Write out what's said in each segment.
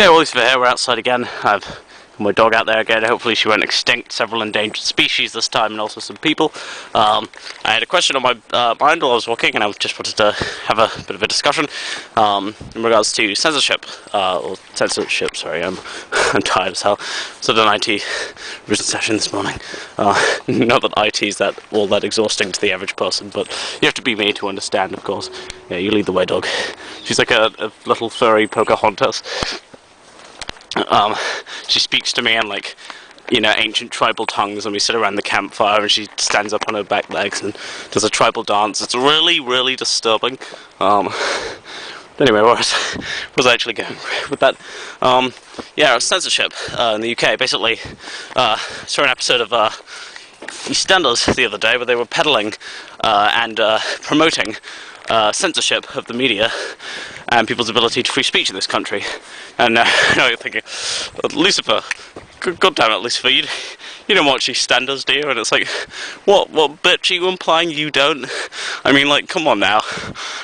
Okay, well, at least we're here. We're outside again. I've my dog out there again. Hopefully she went extinct. Several endangered species this time, and also some people. I had a question on my mind while I was walking, and I just wanted to have a bit of a discussion in regards to censorship, or censorship. Sorry, I'm tired as hell. So done IT written session this morning. Not that IT is all that exhausting to the average person, but you have to be me to understand, of course. Yeah, you lead the way, dog. She's like a little furry Pocahontas. She speaks to me in, like, ancient tribal tongues, and we sit around the campfire, and she stands up on her back legs and does a tribal dance. It's really, really disturbing. Anyway, where was I actually going with that? Yeah, censorship in the UK. Basically, saw an episode of EastEnders the other day where they were peddling and promoting censorship of the media and people's ability to free speech in this country. And now you're thinking, Lucifer, God damn it, Lucifer, you don't watch EastEnders, do you? And it's like, what bitch are you implying you don't? I mean, like, come on now.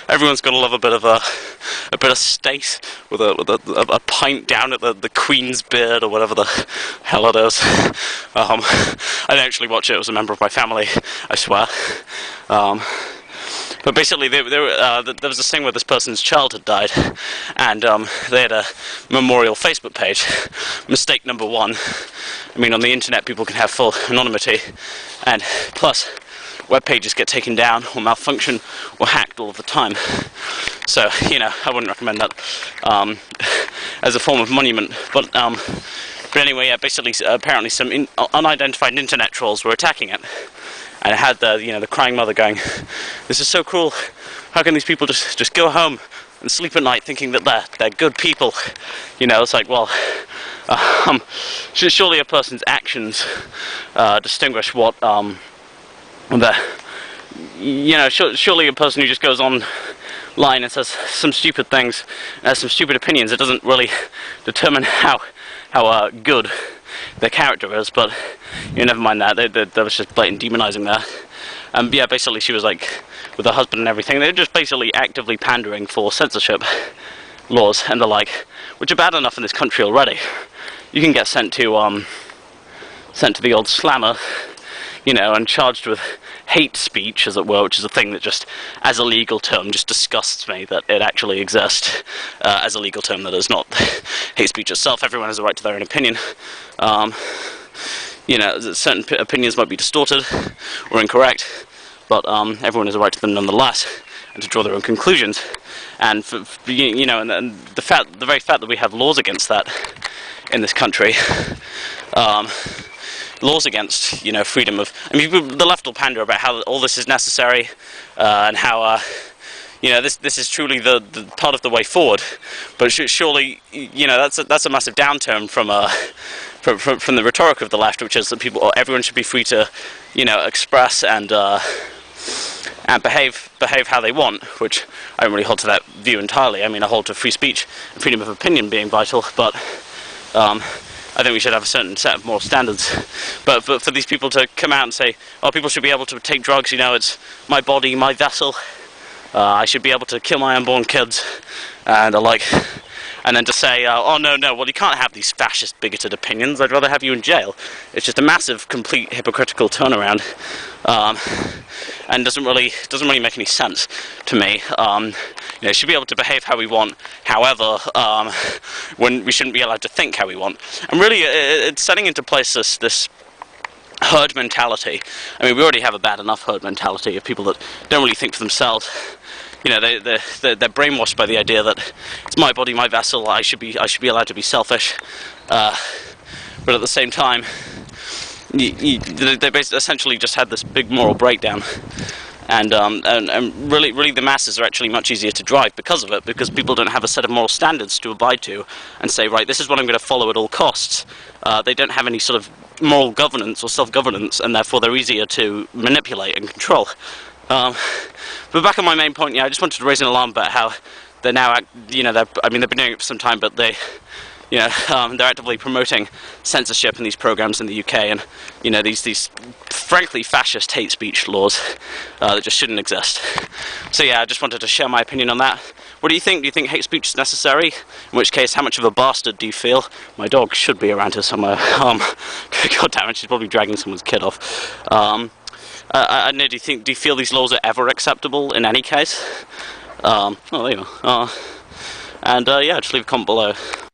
Everyone's got to love a bit of state with a pint down at the Queen's Beard or whatever the hell it is. I didn't actually watch it. It was a member of my family, I swear. But basically, there was this thing where this person's child had died, and they had a memorial Facebook page. Mistake number one. I mean, on the internet, people can have full anonymity, and plus, web pages get taken down or malfunction or hacked all of the time. So, I wouldn't recommend that as a form of monument. But anyway, yeah, basically, apparently some unidentified internet trolls were attacking it. And it had the crying mother going, "This is so cruel. How can these people just go home and sleep at night thinking that they're good people?" It's like, well, surely a person's actions distinguish what surely a person who just goes online and says some stupid things, has some stupid opinions, it doesn't really determine how good their character is. But never mind that. There was just blatant demonizing there. Yeah, basically she was like, with her husband and everything, they're just basically actively pandering for censorship laws and the like, which are bad enough in this country already. You can get sent to the old slammer, and charged with hate speech, as it were, which is a thing that just, as a legal term, just disgusts me that it actually exists as a legal term that is not hate speech itself. Everyone has a right to their own opinion. Certain opinions might be distorted or incorrect, but everyone has a right to them nonetheless, and to draw their own conclusions. And and the very fact that we have laws against that in this country. Laws against, freedom of... I mean, the left will pander about how all this is necessary, and how, this is truly the part of the way forward. But surely, that's a massive downturn from the rhetoric of the left, which is that everyone should be free to, express and behave how they want, which I don't really hold to that view entirely. I mean, I hold to free speech and freedom of opinion being vital, but... I think we should have a certain set of moral standards. But for these people to come out and say, "Oh, people should be able to take drugs, it's my body, my vessel, I should be able to kill my unborn kids," and the like, and then to say, "Oh, no, well, you can't have these fascist, bigoted opinions, I'd rather have you in jail." It's just a massive, complete, hypocritical turnaround, and doesn't really make any sense to me. Should be able to behave how we want, however, when we shouldn't be allowed to think how we want. And really, it's setting into place this herd mentality. I mean, we already have a bad enough herd mentality of people that don't really think for themselves. They're brainwashed by the idea that it's my body, my vessel. I should be allowed to be selfish, but at the same time, they basically essentially just had this big moral breakdown. And really the masses are actually much easier to drive because of it, because people don't have a set of moral standards to abide to and say, right, this is what I'm going to follow at all costs. They don't have any sort of moral governance or self-governance, and therefore they're easier to manipulate and control. But back on my main point, I just wanted to raise an alarm about how they're now, they've been doing it for some time, but you know, they're actively promoting censorship in these programs in the UK, and you know, these frankly fascist hate speech laws that just shouldn't exist. So yeah, I just wanted to share my opinion on that. What do you think? Do you think hate speech is necessary? In which case, how much of a bastard do you feel? My dog should be around here somewhere. God damn it, she's probably dragging someone's kid off. I don't know, do you feel these laws are ever acceptable in any case? Oh, there you go. And yeah, just leave a comment below.